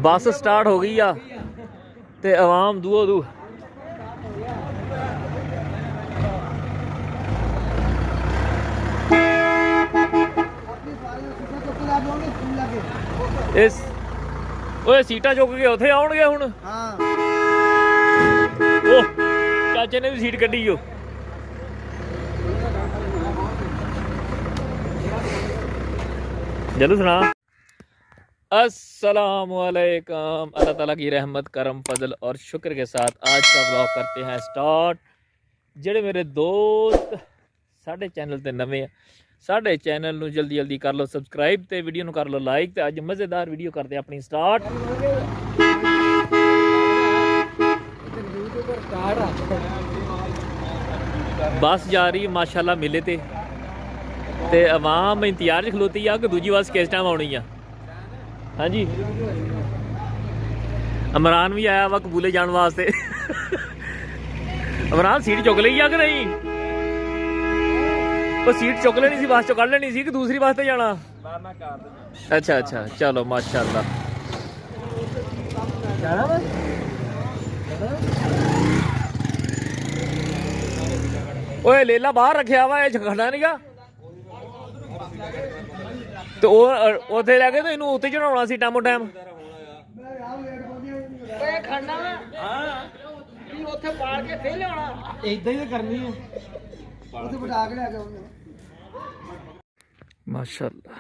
बस स्टार्ट हो गई आ ते आवाम दूओ दू इस ओए सीटा चुक के उत्थे आउणगे हुण। हां ओह चाचे ने भी सीट कड्डी जो। जल्लू सुना। अस्सलामुअलैकुम। अल्लाह ताला की रहमत करम फजल और शुक्र के साथ आज का ब्लॉग करते हैं स्टार्ट। जेड़े मेरे दोस्त साढ़े चैनल ते नवे हैं साढ़े चैनल नू जल्दी जल्दी कर लो सबसक्राइब ते वीडियो नू कर लो लाइक। ते अज मज़ेदार वीडियो करते अपनी स्टार्ट। बस जा रही माशाल्लाह मिले ते अवाम इंतजार च खलोती आ कि दूजी बस किस टाइम आनी है। हाँ जी इमरान भी आया वा कबूले जाने वास्ते। इमरान सीट चुक ली आ कि नहीं? वो सीट चुक लेनी सी बस चो कढ़ लेनी सी कि दूसरी बस ते जाना? अच्छा अच्छा चलो माशाल्लाह। ओए लेला बाहर रखा वा खड़ा नहीं गा तो उथे लैके तो इनू उत्ते चढ़ाना सी टाइमो टाइम। माशाल्लाह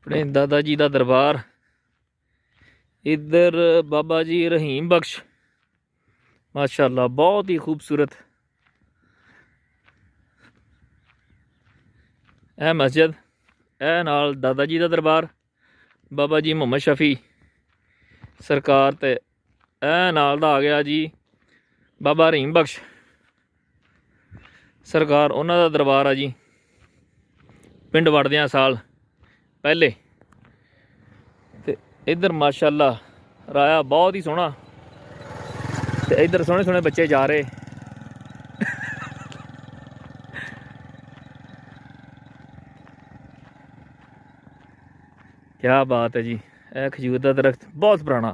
अपने दादा जी का दरबार। इधर बाबा जी रहीम बख्श माशाल्लाह बहुत ही खूबसूरत। ए मस्जिद ए नाल दादा जी का दरबार बाबा जी मुहम्मद शफी सरकार ते ए नाल दा आ गया जी बाबा रहीम बख्श सरकार उन्हां दा दरबार आ जी। पिंड वड़दियां साल पहले ते इधर माशाल्लाह राया बहुत ही सोहना। ते इधर सोहने सोहने बच्चे जा रहे। क्या बात है जी। ए खजूर का दरख्त बहुत पुराना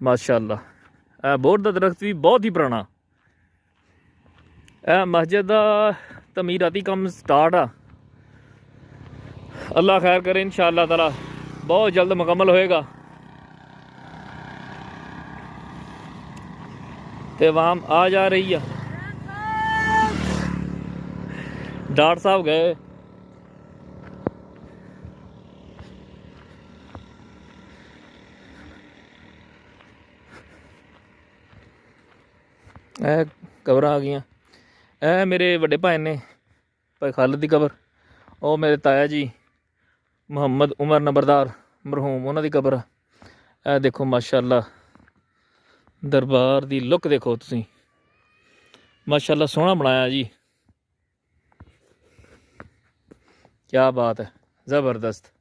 माशाल्लाह। ए बोर का दरख्त भी बहुत ही पुराना। ए मस्जिद का तमीराती काम स्टार्ट आ। अल्लाह खैर करे इंशाअल्लाह ताला बहुत जल्द मुकम्मल होएगा। ते वाम आ जा रही है। डॉक्टर साहब गए। ए कबर आ गई। ए मेरे बड़े भाई ने भाई खालिद की कबर। और मेरे ताया जी मुहम्मद उमर नंबरदार मरहूम उन्होंने कबर। ए देखो माशाल्लाह दरबार की लुक देखो तुसी माशाल्लाह सोहना बनाया जी। क्या बात है ज़बरदस्त।